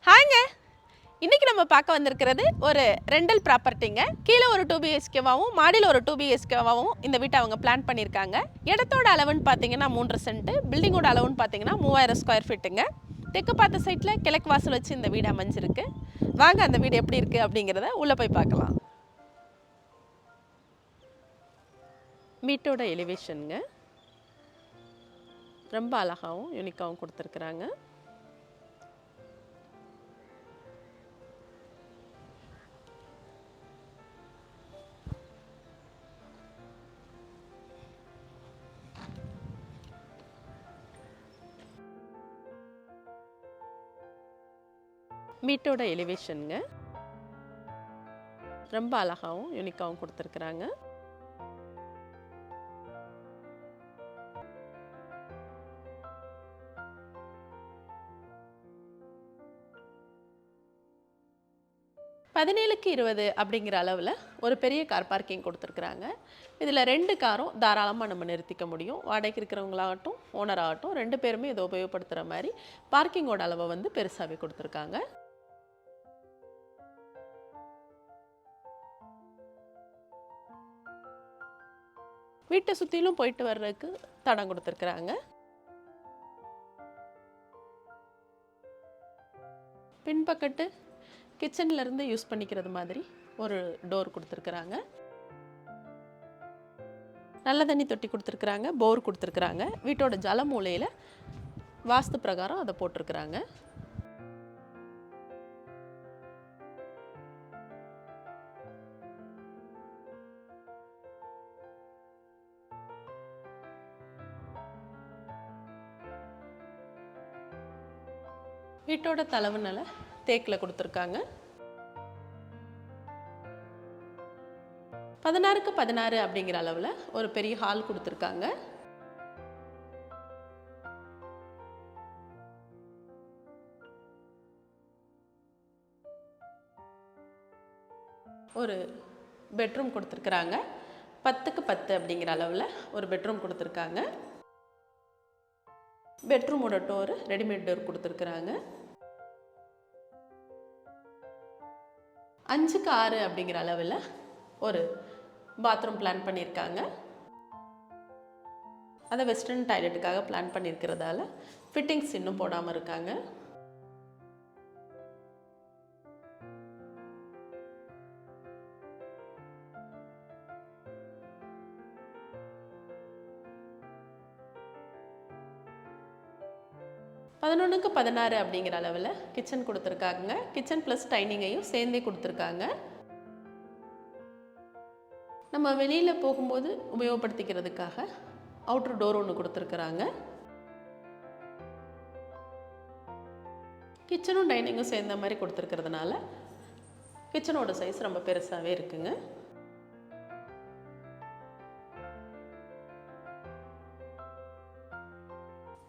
ஹாய்ங்க. இன்னைக்கு நம்ம பார்க்க வந்திருக்கிறது ஒரு ரெண்டல் ப்ராப்பர்ட்டிங்க. கீழே ஒரு 2 பிஹெச்கேவாகவும் மாடியில் ஒரு 2 பிஹெச்கேவாகவும் இந்த வீட்டை அவங்க பிளான் பண்ணியிருக்காங்க. இடத்தோட அளவுன்னு பார்த்தீங்கன்னா 3 சென்ட், பில்டிங்கோட அளவுன்னு பார்த்தீங்கன்னா 3000 ஸ்கொயர் ஃபீட்டுங்க. தெற்கு பார்த்த சைட்டில் கிழக்கு வாசல் வச்சு இந்த வீடு அமைஞ்சிருக்கு. வாங்க அந்த வீடு எப்படி இருக்குது அப்படிங்கிறத உள்ளே போய் பார்க்கலாம். வீட்டோட எலிவேஷனுங்க ரொம்ப அழகாகவும் யூனிக்காகவும் கொடுத்துருக்குறாங்க. வீட்டோட எலிவேஷனுங்க ரொம்ப அழகாகவும் யூனிக்காகவும் கொடுத்துருக்குறாங்க. பதினேழுக்கு 20 அப்படிங்கிற அளவில் ஒரு பெரிய கார் பார்க்கிங் கொடுத்துருக்குறாங்க. இதில் 2 காரும் தாராளமாக நம்ம நிறுத்திக்க முடியும். வாடகைக்கு இருக்கிறவங்களாகட்டும் ஓனர் ஆகட்டும் 2 பேருமே இதை உபயோகப்படுத்துகிற மாதிரி பார்க்கிங்கோட அளவை வந்து பெருசாகவே கொடுத்துருக்காங்க. வீட்டை சுற்றிலும் போயிட்டு வர்றதுக்கு தடம் கொடுத்துருக்குறாங்க. பின்பக்கட்டு கிச்சன்ல இருந்து யூஸ் பண்ணிக்கிறது மாதிரி ஒரு டோர் கொடுத்துருக்குறாங்க. நல்ல தண்ணி தொட்டி கொடுத்துருக்குறாங்க, போர் கொடுத்துருக்குறாங்க. வீட்டோட ஜல மூலையில் வாஸ்து பிரகாரம் அதை போட்டிருக்கிறாங்க. வீட்டோட தளவுனால தேக்கில் கொடுத்துருக்காங்க. 16க்கு 16 அப்படிங்கிற அளவில் ஒரு பெரிய ஹால் கொடுத்துருக்காங்க. ஒரு பெட்ரூம் கொடுத்துருக்குறாங்க. 10க்கு 10 அப்படிங்கிற அளவில் ஒரு பெட்ரூம் கொடுத்துருக்காங்க. பெட்ரூமோட டோர் ரெடிமேட் டோர் கொடுத்துருக்குறாங்க. 5க்கு 6 அப்படிங்கிற அளவில் ஒரு பாத்ரூம் பிளான் பண்ணியிருக்காங்க. அதை வெஸ்டர்ன் டாய்லெட்டுக்காக பிளான் பண்ணியிருக்கிறதால ஃபிட்டிங்ஸ் இன்னும் போடாமல் இருக்காங்க. பதினொன்றுக்கு 16 அப்படிங்கிற அளவில் கிச்சன் கொடுத்துருக்காங்க. கிச்சன் ப்ளஸ் டைனிங்கையும் சேர்ந்தே கொடுத்துருக்காங்க. நம்ம வெளியில் போகும்போது உபயோகப்படுத்திக்கிறதுக்காக அவுட்டர் டோர் ஒன்று கொடுத்துருக்குறாங்க. கிச்சனும் டைனிங்கும் சேர்ந்த மாதிரி கொடுத்துருக்கிறதுனால கிச்சனோட சைஸ் ரொம்ப பெருசாகவே இருக்குங்க.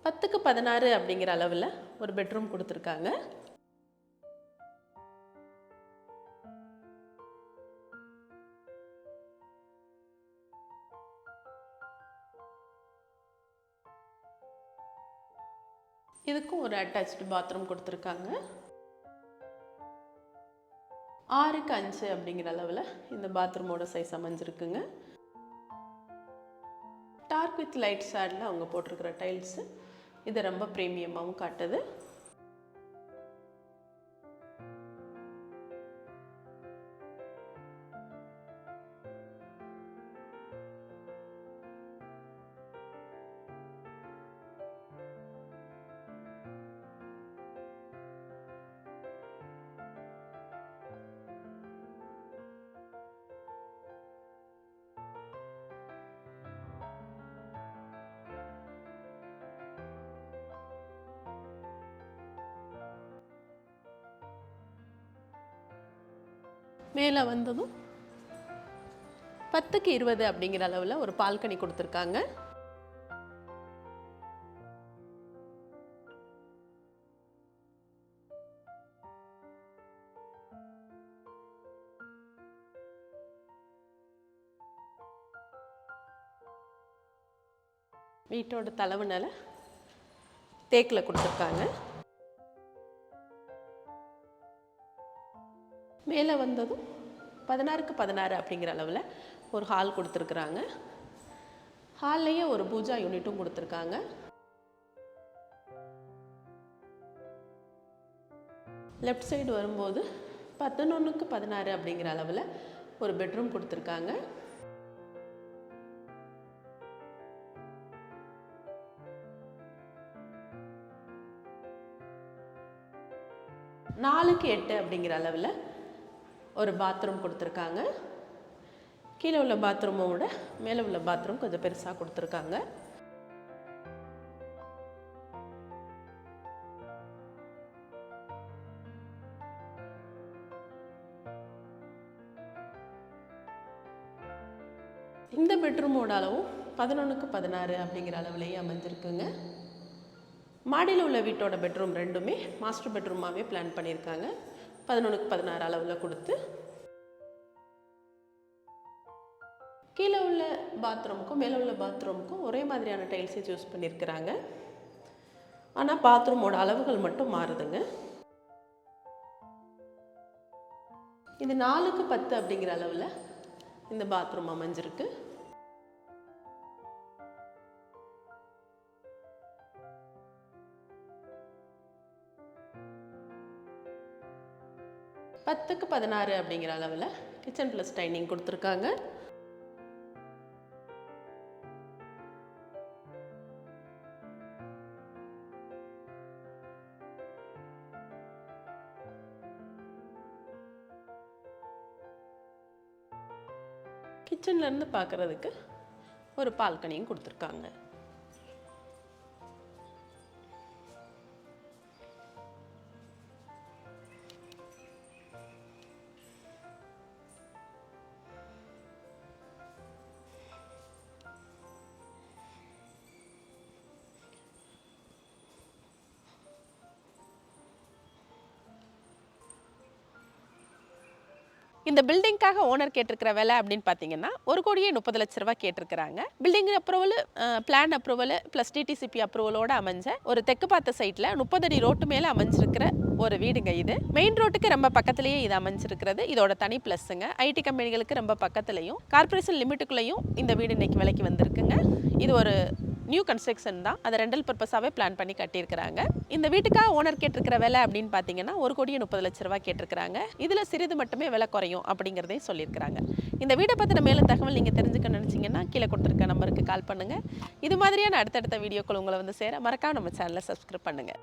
பத்துக்கு 16 அப்படிங்கிற அளவில் ஒரு பெட்ரூம் கொடுத்துருக்காங்க. இதுக்கும் ஒரு அட்டாச்டு பாத்ரூம் கொடுத்துருக்காங்க. 6க்கு 5 அப்படிங்கிற அளவில் இந்த பாத்ரூமோட சைஸ் அமைஞ்சிருக்குங்க. டார்க் வித் லைட் ஷேடில் அவங்க போட்டிருக்கிற டைல்ஸு இது ரொம்ப ப்ரீமியமாகவும் காட்டுது. மேலே வந்ததும் 10க்கு 20 அப்படிங்கிற அளவில் ஒரு பால்கனி கொடுத்துருக்காங்க. வீட்டோட தளவுனால தேக்கில் கொடுத்துருக்காங்க. மேலே வந்ததும் 16க்கு 16 அப்படிங்கிற அளவில் ஒரு ஹால் கொடுத்துருக்குறாங்க. ஹால்லையே ஒரு பூஜா யூனிட்டும் கொடுத்துருக்காங்க. லெஃப்ட் சைடு வரும்போது 11க்கு 16 அப்படிங்கிற அளவில் ஒரு பெட்ரூம் கொடுத்துருக்காங்க. நாலுக்கு 8 அப்படிங்கிற அளவில் ஒரு பாத்ரூம் கொடுத்துருக்காங்க. கீழே உள்ள பாத்ரூமை விட மேலே உள்ள பாத்ரூம் கொஞ்சம் பெருசாக கொடுத்துருக்காங்க. இந்த பெட்ரூமோட அளவும் 11க்கு 16 அப்படிங்கிற அளவுலேயே அமைஞ்சிருக்குங்க. மாடியில் உள்ள வீட்டோட பெட்ரூம் ரெண்டுமே மாஸ்டர் பெட்ரூமாகவே பிளான் பண்ணியிருக்காங்க. 11க்கு 16 அளவில் கொடுத்து கீழே உள்ள பாத்ரூமுக்கும் மேலே உள்ள பாத்ரூமுக்கும் ஒரே மாதிரியான டைல்ஸை சூஸ் பண்ணியிருக்கிறாங்க. ஆனால் பாத்ரூமோட அளவுகள் மட்டும் மாறுதுங்க. இது 4க்கு 10 அப்படிங்கிற அளவில் இந்த பாத்ரூம் அமைஞ்சிருக்கு. பத்துக்கு 16 அப்படிங்கிற அளவில் கிச்சன் ப்ளஸ் டைனிங் கொடுத்துருக்காங்க. கிச்சன்லேருந்து பார்க்குறதுக்கு ஒரு பால்கனியும் கொடுத்துருக்காங்க. இந்த பில்டிங்காக ஓனர் கேட்டிருக்கிற விலை அப்படின்னு பார்த்தீங்கன்னா 1,30,00,000 கேட்டிருக்கிறாங்க. Building approval, plan approval plus DTCP அப்ரூவலோட அமைஞ்ச ஒரு தெற்கு பார்த்த சைட்டில் 30 அடி ரோட்டு மேலே அமைஞ்சிருக்கிற ஒரு வீடுங்க இது. மெயின் ரோட்டுக்கு ரொம்ப பக்கத்துலேயே இது அமைஞ்சிருக்கிறது. இதோட தனி ப்ளஸ்ஸுங்க. ஐடி கம்பெனிகளுக்கு ரொம்ப பக்கத்துலையும் கார்பரேஷன் லிமிட்டுக்குள்ளேயும் இந்த வீடு இன்னைக்கு விலைக்கு வந்திருக்குங்க. இது ஒரு நியூ கன்ஸ்ட்ரக்ஷன் தான். அதை ரெண்டல் பர்பஸாகவே பிளான் பண்ணி கட்டியிருக்கிறாங்க. இந்த வீட்டுக்காக ஓனர் கேட்டிருக்கிற விலை அப்படின்னு பார்த்தீங்கன்னா 1,30,00,000 கேட்டிருக்கிறாங்க. இதில் சிறிது மட்டுமே விலை குறையும் அப்படிங்கிறதையும் சொல்லியிருக்கிறாங்க. இந்த வீடை பற்றின மேலும் தகவல் நீங்கள் தெரிஞ்சுக்க நினச்சிங்கன்னா கீழே கொடுத்துருக்க நம்பருக்கு கால் பண்ணுங்கள். இது மாதிரியான அடுத்தடுத்த வீடியோக்கள் உங்களை வந்து சேர மறக்காம நம்ம சேனலை சப்ஸ்கிரைப் பண்ணுங்கள்.